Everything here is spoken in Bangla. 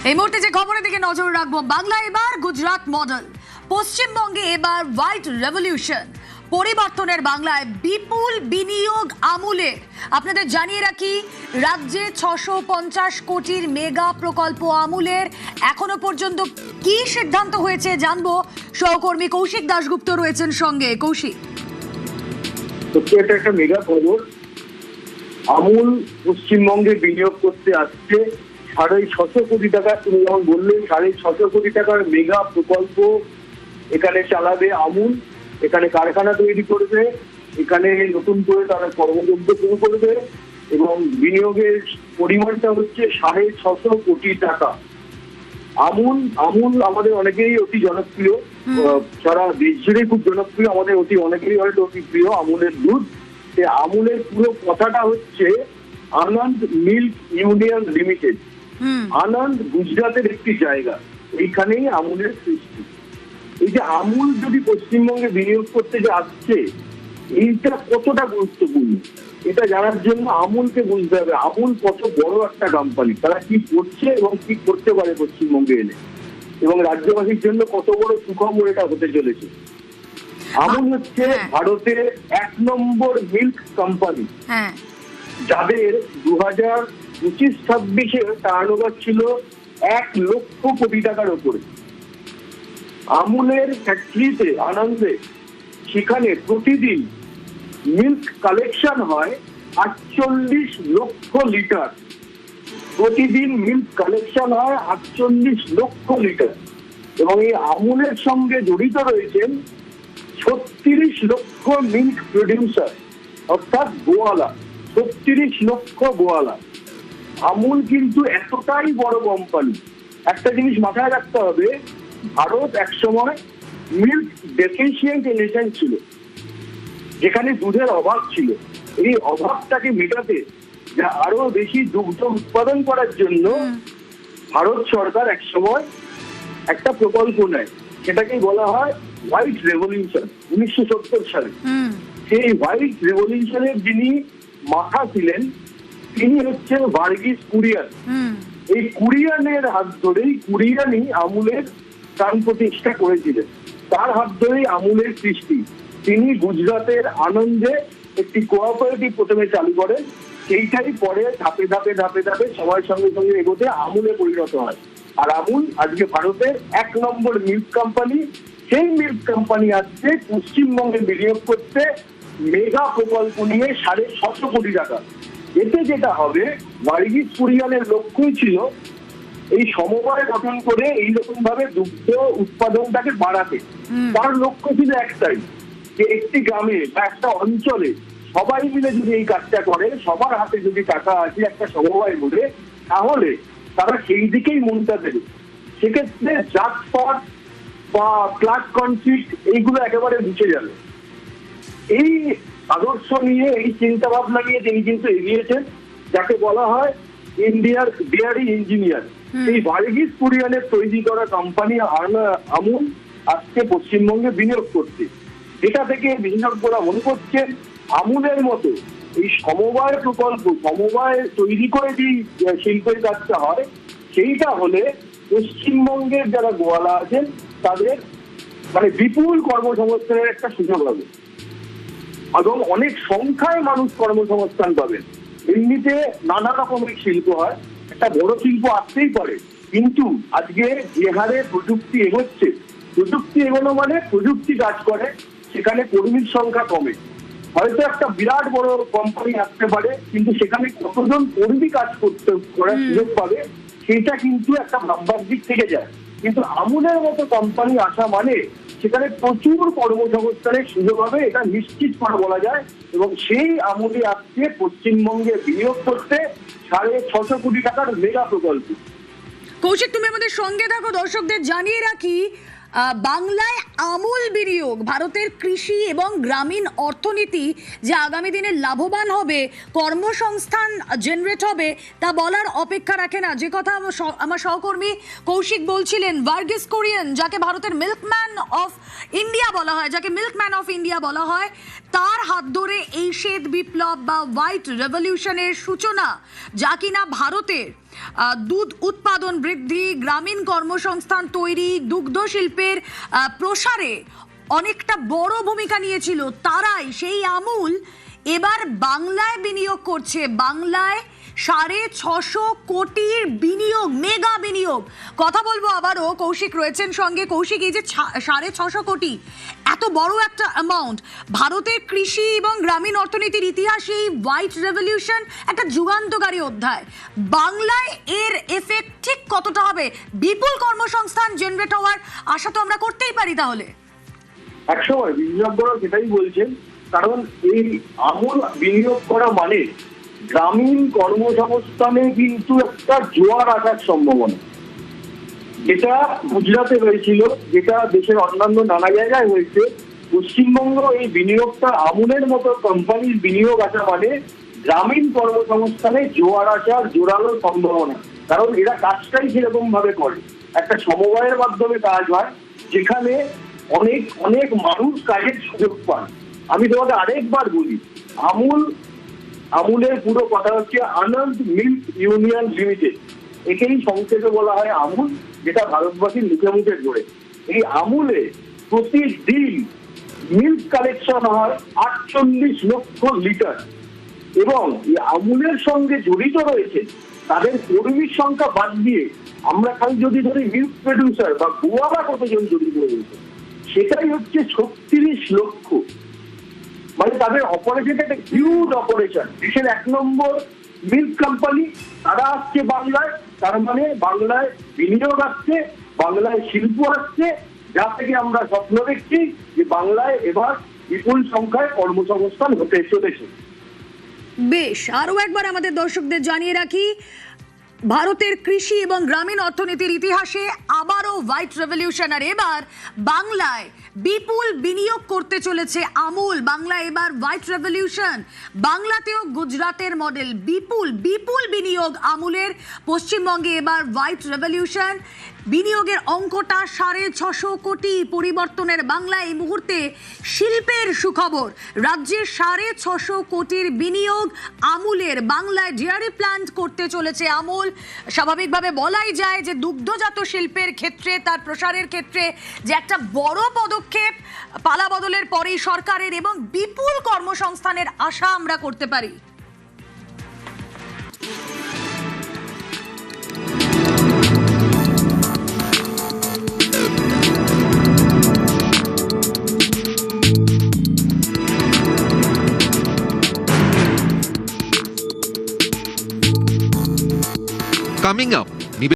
এই মুহূর্তে যে খবরের দিকে নজর রাখবো, বাংলা এবার গুজরাট মডেল, পশ্চিমবঙ্গে এবার হোয়াইট রেভলিউশন। পরিবর্তনের বাংলায় বিপুল বিনিয়োগ আমূলের। আপনাদের জানিয়ে রাখি, রাজ্যে 650 কোটির মেগা প্রকল্প আমূলের। এখনো পর্যন্ত কি সিদ্ধান্ত হয়েছে জানবো, সহকর্মী কৌশিক দাশগুপ্ত রয়েছেন সঙ্গে। কৌশিক, এটা একটা মেগা খবর। আমূল পশ্চিমবঙ্গে বিনিয়োগ করতে আসছে 650 কোটি টাকা। তুমি যেমন বললে 650 কোটি টাকার মেগা প্রকল্প এখানে চালাবে আমূল। এখানে কারখানা তৈরি করবে, এখানে নতুন করে তারা কর্মযোগ্য শুরু করবে এবং বিনিয়োগের পরিমাণটা হচ্ছে 650 কোটি টাকা। আমূল আমাদের অনেকেরই অতি জনপ্রিয়, সারা দেশ জুড়ে খুব জনপ্রিয়, আমাদের অনেকেরই হয়তো অতি প্রিয় আমূলের দুধ। আমূলের পুরো কথাটা হচ্ছে আনন্দ মিল্ক ইউনিয়ন লিমিটেড। আনন্দ গুজরাটের একটি জায়গা, এইখানেই আমূলের সৃষ্টি। এই যে আমূল যদি পশ্চিমবঙ্গে বিনিয়োগ করতে যে আসছে, এইটা কতটা গুরুত্বপূর্ণ এটা জানার জন্য আমূলকে বুঝতে হবে আমূল কত বড় একটা কোম্পানি, তারা কি করছে এবং কি করতে পারে পশ্চিমবঙ্গে এলে, এবং রাজ্যবাসীর জন্য কত বড় সুখবর এটা হতে চলেছে। আমূল হচ্ছে ভারতের 1 নম্বর মিল্ক কোম্পানি, যাদের 2025-26 টার্নওভার ছিল 1 লক্ষ কোটি টাকার উপরে। আমূলের ফ্যাক্টরিতে আনন্দে সেখানে প্রতিদিন মিল্ক কালেকশন হয় 48 লক্ষ লিটার। প্রতিদিন মিল্ক কালেকশন হয় 48 লক্ষ লিটার। এবং এই আমূলের সঙ্গে জড়িত রয়েছেন 36 লক্ষ মিল্ক প্রডিউসার, অর্থাৎ গোয়ালা, 36 লক্ষ গোয়ালা। আমূল কিন্তু এতটাই বড় কোম্পানি। একটা জিনিস মাথায় রাখতে হবে, ভারত একসময় মিল্ক ডেফিসিয়েন্ট নেশন ছিল, যেখানে দুধের অভাব ছিল। এই অভাবটাকে মেটাতে যা আরো বেশি দুগ্ধ উৎপাদন করার জন্য ভারত সরকার একসময় একটা প্রকল্প নেয়, সেটাকেই বলা হয় হোয়াইট রেভলিউশন। 1970 সালে সেই হোয়াইট রেভলিউশনের যিনি মাথা ছিলেন তিনি হচ্ছেন ভার্গিস কুরিয়ান। এই কুরিয়ানের হাত ধরেই, কুরিয়ানই আমূলের প্রাণ প্রতিষ্ঠা করেছিলেন, তার হাত ধরেই আমূলের সৃষ্টি। তিনি গুজরাটের আনন্দে একটি কোঅপারেটিভ প্রথমে চালু করেন, সেইটাই পরে ধাপে ধাপে ধাপে ধাপে সময়ের সঙ্গে সঙ্গে এগোতে আমূলে পরিণত হয়। আর আমূল আজকে ভারতের 1 নম্বর মিল্ক কোম্পানি। সেই মিল্ক কোম্পানি আসছে পশ্চিমবঙ্গে বিনিয়োগ করতে মেগা প্রকল্প নিয়ে 650 কোটি টাকা। এতে যেটা হবে, ভার্গিস কুরিয়ানের লক্ষ্যই ছিল এই সমবায় গঠন করে এইরকম ভাবে দুগ্ধ উৎপাদনটাকে বাড়াতে। তার লক্ষ্য ছিল একটাই, যে একটি গ্রামে বা একটা অঞ্চলে সবাই মিলে যদি এই কাজটা করে, সবার হাতে যদি টাকা আছে একটা সমবায় বলে, তাহলে তারা সেই দিকেই মনটা দেবে। সেক্ষেত্রে জাতপাত বা ক্লাস কনফ্লিক্ট এইগুলো একেবারে মুছে যাবে। এই আদর্শ নিয়ে, এই চিন্তা ভাবনা নিয়ে তিনি কিন্তু এগিয়েছেন, যাকে বলা হয় ইন্ডিয়ার ডেয়ারি ইঞ্জিনিয়ার। এই ভার্গিস কুরিয়ানের তৈরি করা কোম্পানি আমূল আজকে পশ্চিমবঙ্গে বিনিয়োগ করছে। এটা থেকে বিশেষজ্ঞরা মনে করছেন আমূলের মতো এই সমবায় প্রকল্প, সমবায় তৈরি করে যে শিল্পের কাজটা হয়, সেইটা হলে পশ্চিমবঙ্গের যারা গোয়ালা আছেন তাদের বিপুল কর্মসংস্থানের একটা সুযোগ হবে এবং অনেক সংখ্যায় মানুষ কর্মসংস্থান পাবেন। এমনিতে নানা রকমের শিল্প হয়, একটা বড় শিল্প আসতেই পারে, কিন্তু আজকে যে হারে প্রযুক্তি এগোচ্ছে, প্রযুক্তি এগোনো মানে প্রযুক্তি কাজ করে, সেখানে কর্মীর সংখ্যা কমে। হয়তো একটা বিরাট বড় কোম্পানি আসতে পারে, কিন্তু সেখানে কতজন কর্মী কাজ করার সুযোগ পাবে, সেটা কিন্তু একটা ভাববার দিক থেকে যায়। কিন্তু আমূলের মতো কোম্পানি আসা মানে সেখানে প্রচুর কর্মসংস্থানের সুযোগ হবে, এটা নিশ্চিত করে বলা যায়। এবং সেই আমূলে আসছে পশ্চিমবঙ্গে বিনিয়োগ করতে 650 কোটি টাকার মেগা প্রকল্প। কৌশিক, তুমি আমাদের সঙ্গে থাকো। দর্শকদের জানিয়ে রাখি, বাংলায় আমূল বিনিয়োগ ভারতের কৃষি এবং গ্রামীণ অর্থনীতি যে আগামী দিনে লাভবান হবে, কর্মসংস্থান জেনারেট হবে, তা বলার অপেক্ষা রাখে না। যে কথা আমার সহকর্মী কৌশিক বলছিলেন, ভার্গিস কুরিয়ান, যাকে ভারতের মিল্কম্যান অফ ইন্ডিয়া বলা হয়, যাকে মিল্কম্যান অফ ইন্ডিয়া বলা হয়, তার হাত ধরে এই শ্বেত বিপ্লব বা হোয়াইট রেভলিউশনের সূচনা, যা কিনা ভারতের দুধ উৎপাদন বৃদ্ধি, গ্রামীণ কর্মসংস্থান তৈরি, দুগ্ধ শিল্পের প্রসারে অনেকটা বড় ভূমিকা নিয়েছিল তারাই, সেই আমূল এবার বাংলায় বিনিয়োগ করছে। বাংলায় 650 কোটির বিনিয়োগ, মেগা বিনিয়োগ। কথা বলবো আবারও, কৌশিক রয়েছেন সঙ্গে। কৌশিক, এই যে 650 কোটি, এত বড় একটা অ্যামাউন্ট, ভারতের কৃষি এবং গ্রামীণ অর্থনীতির ইতিহাসে এই হোয়াইট রেভলিউশন একটা যুগান্তকারী অধ্যায়। বাংলায় এর এফেক্ট ঠিক কতটা হবে? বিপুল কর্মসংস্থান জেনারেট হওয়ার আশা তো আমরা করতেই পারি তাহলে। একসময় বিশেষজ্ঞরা সেটাই বলছেন, কারণ এই আমূল বিনিয়োগ করা মানে গ্রামীণ কর্মসংস্থানে কিন্তু একটা জোয়ার আসার সম্ভাবনা, যেটা গুজরাটে হয়েছিল, যেটা দেশের অন্যান্য নানা জায়গায় হয়েছে। পশ্চিমবঙ্গ এই বিনিয়োগটা আমূলের মতো কোম্পানির বিনিয়োগ আসা মানে গ্রামীণ কর্মসংস্থানে জোয়ার আসার জোরালো সম্ভাবনা। কারণ এরা কাজটাই সেরকম ভাবে করে, একটা সমবায়ের মাধ্যমে কাজ হয়, যেখানে অনেক অনেক মানুষ কাজের সুযোগ পান। আমি তোমাকে আরেকবার বলি, আমুলের পুরো কথা হচ্ছে আনন্দ মিল্ক ইউনিয়ন লিমিটেড, একেই সংক্ষেপে বলা হয় আমুল, যেটা ভারতবাসীর মুখে মুখে ঘোরে। এই আমুলে প্রতিদিন মিল্ক কালেকশন হয় 48 লক্ষ লিটার, এবং এই আমুলের সঙ্গে জড়িত রয়েছে তাদের কর্মীর সংখ্যা বাদ দিয়ে আমরা খালি যদি ধরি মিল্ক প্রডিউসার বা গোয়ারা কতজন জড়িত রয়েছে, সেটাই হচ্ছে 36 লক্ষ। মানে তাদের অপারেশন একটা হিউজ অপারেশন। দেশের 1 নম্বর মিল্ক কোম্পানি, তারা আসছে বাংলায়, তার মানে বাংলায় বিনিয়োগ আসছে, বাংলায় শিল্প আসছে, যা থেকে আমরা স্বপ্ন দেখছি যে বাংলায় এবার বিপুল সংখ্যায় কর্মসংস্থান হতে চলেছে। বেশ, আরো একবার আমাদের দর্শকদের জানিয়ে রাখি, ভারতের কৃষি এবং গ্রামীণ অর্থনীতির ইতিহাসে আবারও হোয়াইট রেভলিউশন, আর এবার বাংলায় বিপুল বিনিয়োগ করতে চলেছে আমুল। বাংলায় এবার হোয়াইট রেভলিউশন, বাংলাতেও গুজরাটের মডেল, বিপুল বিপুল বিনিয়োগ আমুলের। পশ্চিমবঙ্গে এবার হোয়াইট রেভলিউশন, বিনিয়োগের অঙ্কটা 650 কোটি। পরিবর্তনের বাংলায় এই মুহূর্তে শিল্পের সুখবর, রাজ্যের 650 কোটির বিনিয়োগ আমুলের। বাংলায় ডেয়ারি প্ল্যান্ট করতে চলেছে আমুল। স্বাভাবিকভাবে বলাই যায় যে দুগ্ধজাত শিল্পের ক্ষেত্রে, তার প্রসারের ক্ষেত্রে যে একটা বড় পদক্ষেপ পালা বদলের পরেই সরকারের, এবং বিপুল কর্মসংস্থানের আশা আমরা করতে পারি। Coming up,